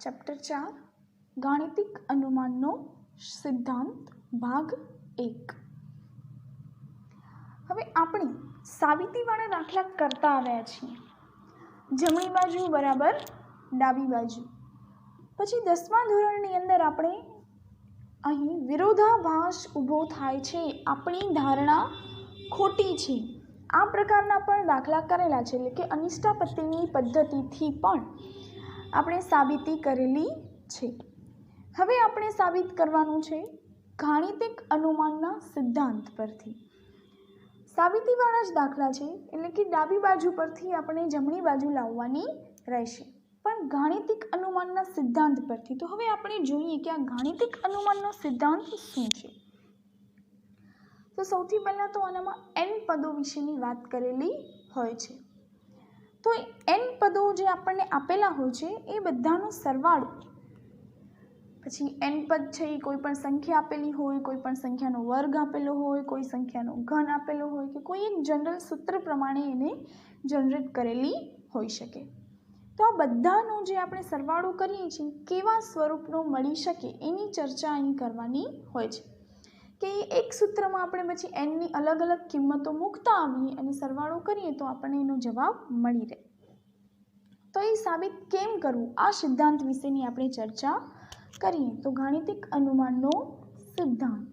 Chapter 4 ગાણિતિક અનુમાનનો સિદ્ધાંત ભાગ 1। હવે આપણે સાબિતીવાળા દાખલા કરતા આવ્યા છીએ। જમણી બાજુ બરાબર ડાબી બાજુ। પછી 10મા ધોરણની અંદર આપણે અહીં વિરોધાભાસ ઊભો થાય છે, આપણી ધારણા ખોટી છે, આ પ્રકારના પણ દાખલા કરેલા છે, એટલે કે અનિષ્ટાપત્તિની પદ્ધતિથી પણ આપણે સાબિતી કરેલી છે। હવે આપણે સાબિત કરવાનું છે ગાણિતિક અનુમાનના સિદ્ધાંત પરથી। સાબિતીવાળા જ દાખલા છે, એટલે કે ડાબી બાજુ પરથી આપણે જમણી બાજુ લાવવાની રહેશે, પણ ગાણિતિક અનુમાનના સિદ્ધાંત પરથી। તો હવે આપણે જોઈએ કે આ ગાણિતિક અનુમાનનો સિદ્ધાંત શું છે। તો સૌથી પહેલાં તો આનામાં n પદો વિશેની વાત કરેલી હોય છે। તો n પદો જે આપણને આપેલા હોય છે એ બધાનો સરવાળો, પછી n પદ છે એ કોઈ પણ સંખ્યા આપેલી હોય, કોઈ પણ સંખ્યાનો વર્ગ આપેલો હોય, કોઈ સંખ્યાનો ઘન આપેલો હોય કે કોઈ એક જનરલ સૂત્ર પ્રમાણે એને જનરેટ કરેલી હોઈ શકે। તો આ બધાનો જે આપણે સરવાળો કરીએ છીએ કેવા સ્વરૂપનો મળી શકે એની ચર્ચા અહીં કરવાની હોય છે, કે એક સૂત્રમાં આપણે પછી nની અલગ અલગ કિંમતો મૂકતા આવીએ અને સરવાળો કરીએ તો આપણને એનો જવાબ મળી રહે। તો એ સાબિત કેમ કરવું આ સિદ્ધાંત વિશેની આપણે ચર્ચા કરીએ। તો ગાણિતિક અનુમાનનો સિદ્ધાંત।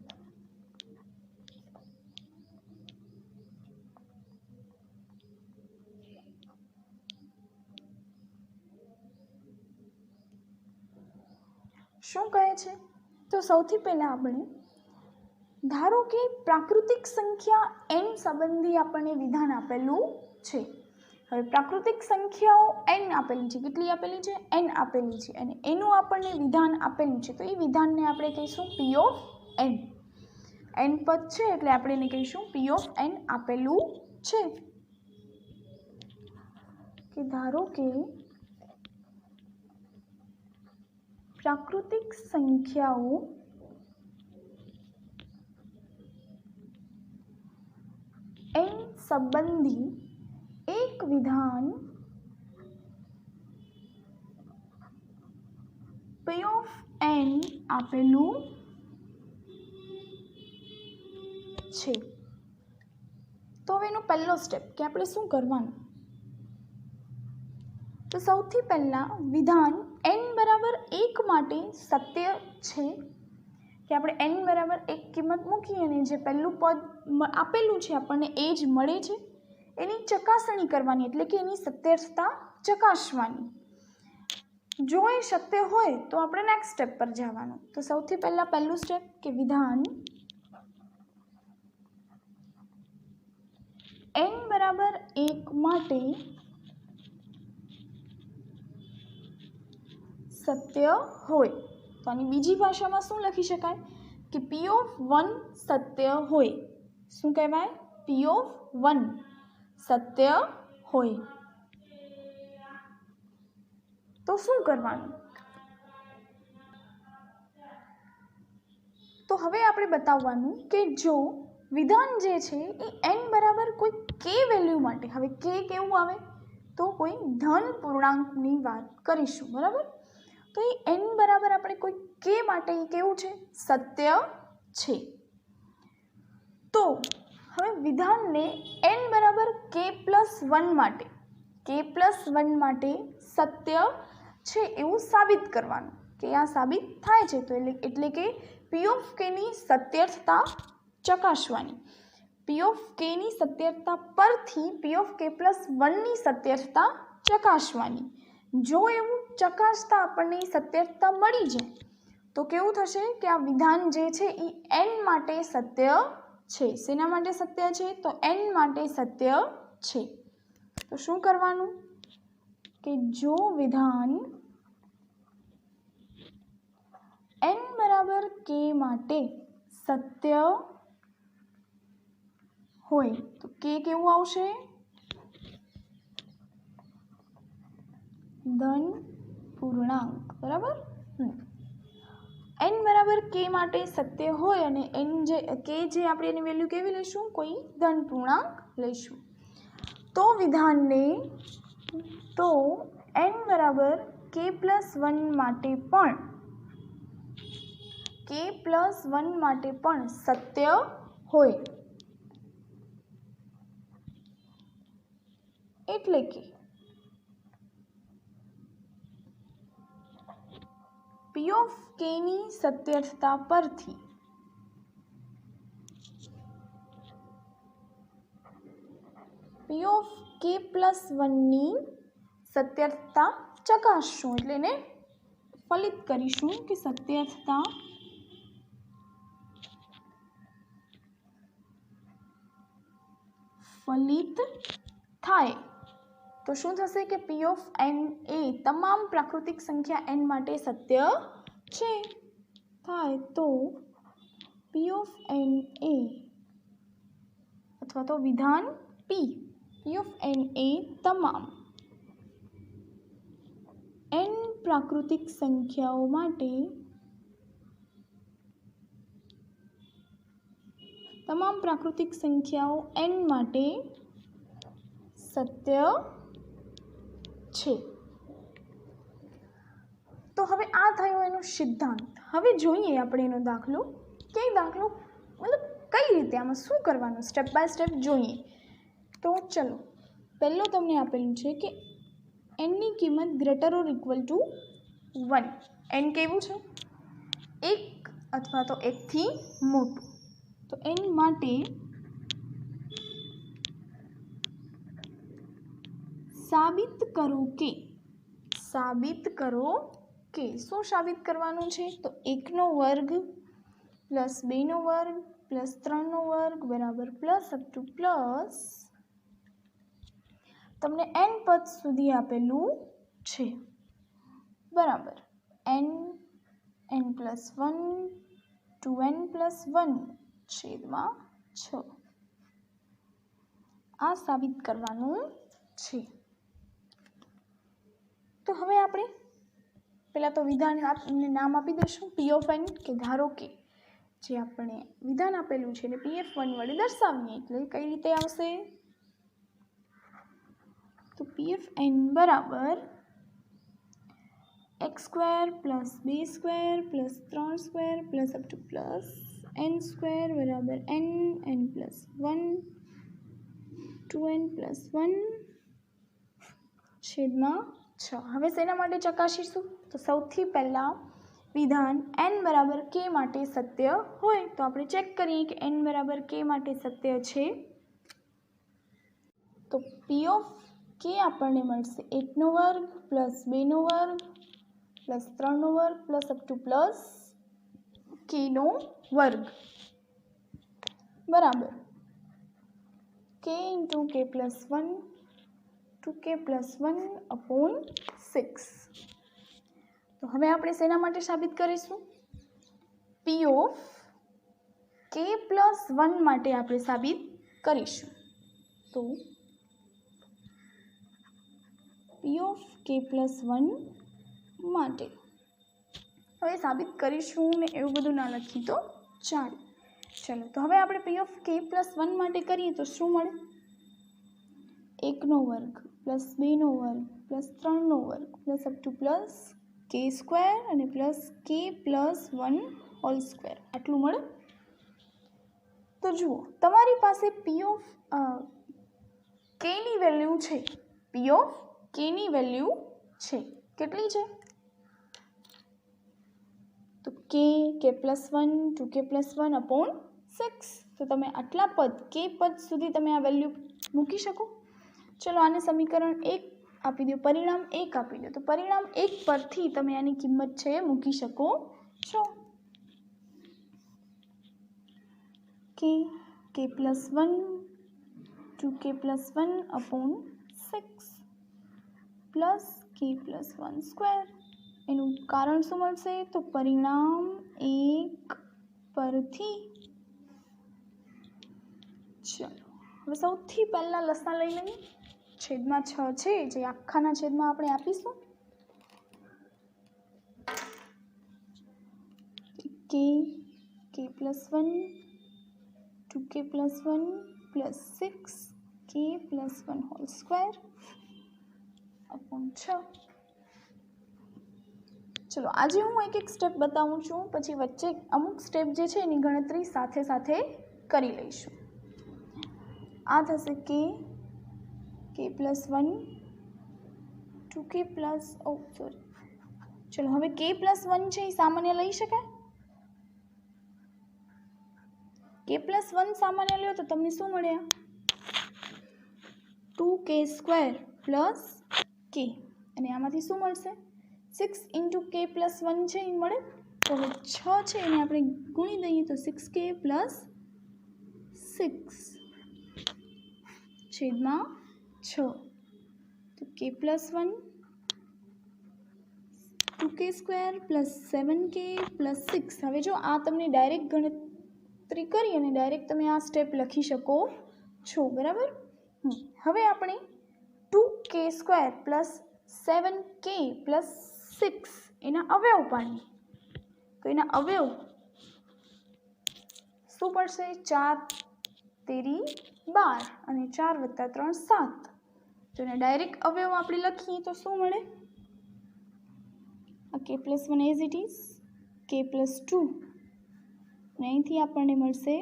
શું કહે છે? તો સૌથી પહેલા આપણે ધારો કે પ્રાકૃતિક સંખ્યા n સંબંધી આપણને વિધાન આપેલું છે। હવે પ્રાકૃતિક સંખ્યાઓ n આપેલી છે, કેટલી આપેલી છે? n આપેલી છે, અને એનું આપણને વિધાન આપેલું છે, તો એ વિધાનને આપણે કહીશું p of n। n પદ છે એટલે આપણે એને કહીશું p of n આપેલું છે, કે ધારો કે પ્રાકૃતિક સંખ્યાઓ n સંબંધી એક વિધાન p of n આપેલું છે। તો હવે એનો પહેલો સ્ટેપ કે આપણે શું કરવાનું, તો સૌથી પહેલા વિધાન n બરાબર 1 માટે સત્ય છે, કે આપણે n બરાબર 1 કિંમત મૂકીએ અને જે પહેલું પદ આપેલું છે આપણને એ જ મળે છે, એની ચકાસણી કરવાની, એટલે કે એની સત્યતા ચકાસવાની। જો એ સત્ય હોય તો આપણે નેક્સ્ટ સ્ટેપ પર જવાનું। તો સૌથી પહેલા પહેલું સ્ટેપ કે વિધાન n બરાબર 1 માટે સત્ય હોય, તો આની બીજી ભાષામાં શું લખી શકાય કે p of 1 સત્ય હોય। શું કહેવાય? p of 1 સત્ય હોય। તો શું કરવાનું? તો હવે આપણે બતાવવાનું કે જો વિધાન જે છે એ n બરાબર કોઈ k વેલ્યુ માટે, હવે k કેવું આવે તો કોઈ ધન પૂર્ણાંકની વાત કરીશું, બરાબર? તો એ n બરાબર આપણે કોઈ k માટે એ કેવું છે? સત્ય છે। તો હવે વિધાનને n બરાબર k પ્લસ 1 માટે, k પ્લસ 1 માટે સત્ય છે એવું સાબિત કરવાનું, કે આ સાબિત થાય છે, તો એટલે કે p of k ની સત્યતા ચકાસવાની। p of k ની સત્યતા પરથી p of k પ્લસ 1 ની સત્યતા ચકાસવાની। જો એવું ચકાસતા આપણને સત્યતા મળી જાય તો કેવું થશે કે આ વિધાન જે છે એ n માટે સત્ય છે। શેના માટે સત્ય છે? તો n માટે સત્ય છે। તો શું કરવાનું કે જો વિધાન n બરાબર k માટે સત્ય હોય તો k કેવું આવશે? ધન પૂર્ણાંક, બરાબર? n બરાબર k માટે સત્ય હોય અને n જે k જે આપણે એની વેલ્યુ કેવી લઈશું? કોઈ ધન પૂર્ણાંક લઈશું। તો વિધાનને n બરાબર k+1 માટે પણ સત્ય હોય, એટલે કે P ઓફ k ની સત્યતા પરથી P ઓફ k+1 ની સત્યતા ચકાસશું, એટલે એને ફલિત કરીશું કે સત્યતા ફલિત થાય તો શું થશે કે P ઓફ n એ તમામ પ્રાકૃતિક સંખ્યા n માટે સત્ય છે થાય તો P ઓફ n એ અથવા તો વિધાન P ઓફ n એ તમામ n પ્રાકૃતિક સંખ્યાઓ માટે n માટે સત્ય છે. તો હવે આ થયો એનો સિદ્ધાંત. હવે જોઈએ આપણે એનો દાખલો કે દાખલો મતલબ કઈ રીતે આમાં શું કરવાનું, સ્ટેપ બાય સ્ટેપ જોઈએ. તો ચલો, પહેલો તમને આપેલું છે કે n ની કિંમત greater or equal to 1. n કેવું છે? 1 અથવા તો 1 થી મોટું. તો n માટે સાબિત કરો કે શું સાબિત કરવાનું છે? તો 1નો વર્ગ પ્લસ 2નો વર્ગ પ્લસ 3નો વર્ગ બરાબર પ્લસ અપ ટુ પ્લસ તમને n પદ સુધી આપેલું છે બરાબર n+1 2n+1 છેદમાં 6 આ સાબિત કરવાનું છે. તો હવે આપણે પહેલાં તો વિધાનને નામ આપી દઈશું P ઓફ n, કે ધારો કે જે આપણે વિધાન આપેલું છે એને PF1 વડે દર્શાવીએ એટલે કઈ રીતે આવશે? તો PFn બરાબર x² + b² + 3² plus up to plus n² બરાબર n+1 2n+1 છેદમાં 6. હવે શેના માટે ચકાસીશું? તો સૌથી પહેલાં વિધાન n બરાબર k માટે સત્ય હોય તો આપણે ચેક કરીએ કે n બરાબર k માટે સત્ય છે. તો P ઓફ k આપણને મળશે 1નો વર્ગ પ્લસ 2નો વર્ગ પ્લસ 3નો વર્ગ પ્લસ અપ ટુ પ્લસ kનો વર્ગ બરાબર k × k+1 2k+1 અપોન 6. તો હવે આપણે શેના માટે સાબિત કરીશું? P ઓફ k+1 માટે આપણે સાબિત કરીશું. તો P ઓફ k+1 માટે હવે સાબિત કરીશું ને એવું બધું ના લખી તો ચાલે. ચલો, તો હવે આપણે P ઓફ k+1 માટે કરીએ તો શું મળે? 1નો વર્ગ પ્લસ 2નો વર્ગ પ્લસ 3નો વર્ગ plus up to plus k² અને પ્લસ k+1 હોલ સ્ક્વેર આટલું મળે. તો જુઓ, તમારી પાસે P ઓફ k ની વેલ્યુ છે. P ઓફ k ની વેલ્યુ છે. કેટલી છે? તો k+1 2k+1 અપોન 6. તો તમે આટલા પદ k પદ સુધી તમે આ વેલ્યુ મૂકી શકો. ચલો, આને સમીકરણ 1 આપી દો, પરિણામ 1 આપી દો. તો પરિણામ 1 પરથી તમે આની કિંમત છે મૂકી શકો છો. k+1 2k+1 upon 6 plus k+1². એનું કારણ શું મળશે? તો પરિણામ 1 પરથી. ચલો, હવે સૌથી પહેલાં લસા લઈ લઈએ. છેદમાં 6 છે જે આખાના છેદમાં આપણે આપીશું. k+1 2k+1 plus 6 k+1 whole square upon 6. ચલો આજે હું એક એક સ્ટેપ બતાવું છું, પછી વચ્ચે અમુક સ્ટેપ જે છે એની ગણતરી સાથે સાથે કરી લઈશું. આ થશે કે પ્લસ 1 2k પ્લસ ચલો હવે k પ્લસ 1 છે એ સામાન્ય લઈ શકાય. k પ્લસ 1 સામાન્ય લ્યો તો તમને શું મળ્યા? 2k² પ્લસ k, અને આમાંથી શું મળશે? 6 × k પ્લસ 1 છે એ મળે. તો હવે 6 છે એને આપણે ગુણી દઈએ તો 6k પ્લસ 6 છેદમાં 6. તો k plus 1 2k² plus 7k plus 6. હવે જો આ તમને ડાયરેક્ટ ગણતરી કરી અને ડાયરેક્ટ તમે આ સ્ટેપ લખી શકો છો, બરાબર. હવે આપણે 2k² પ્લસ 7k પ્લસ 6 એના અવયવ પાડીએ. તો એના અવયવ શું પડશે? 4 તેરી 12 અને 4 + 3 7. તો એને ડાયરેક્ટ અવયવ આપણે લખીએ તો શું મળે? k plus 1 as it is k plus 2, અને અહીંથી આપણને મળશે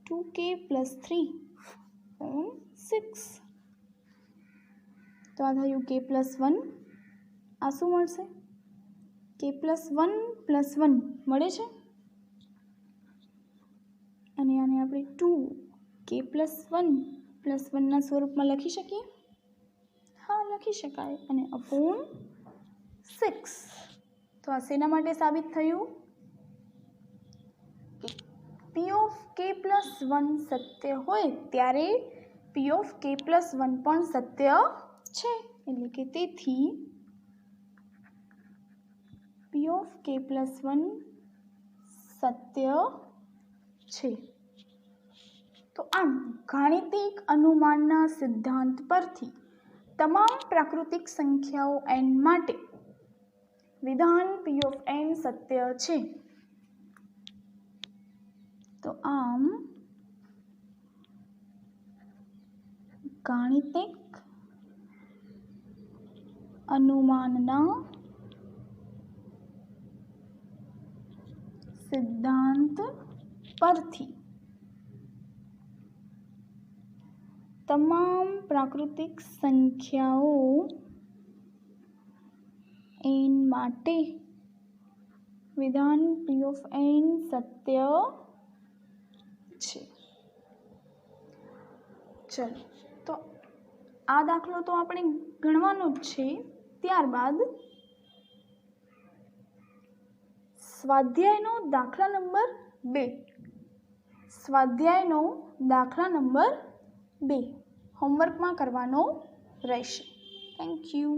2k પ્લસ 3 6. તો આ થયું k પ્લસ 1. આ શું મળશે? k પ્લસ 1 પ્લસ 1 મળે છે, અને આને આપણે 2k પ્લસ 1 પ્લસ 1ના સ્વરૂપમાં લખી શકીએ. હા, લખી શકાય. અને અપોન 6. તો આ શેના માટે સાબિત થયું? કે p ઓફ k પ્લસ 1 સત્ય હોય ત્યારે p ઓફ k પ્લસ 1 પણ સત્ય છે. એટલે કે તેથી p ઓફ k પ્લસ 1 સત્ય છે. તો આમ ગાણિતિક અનુમાનના સિદ્ધાંત પરથી તમામ પ્રાકૃતિક સંખ્યાઓ n માટે વિધાન p ઓફ n સત્ય છે. તો આમ ગાણિતિક અનુમાનના સિદ્ધાંત પરથી તમામ પ્રાકૃતિક સંખ્યાઓ n માટે વિધાન p ઓફ n સત્ય છે. ચલો, તો આ દાખલો તો આપણે ગણવાનો જ છે. ત્યારબાદ સ્વાધ્યાયનો દાખલા નંબર 2 હોમવર્કમાં કરવાનો રહેશે. Thank you.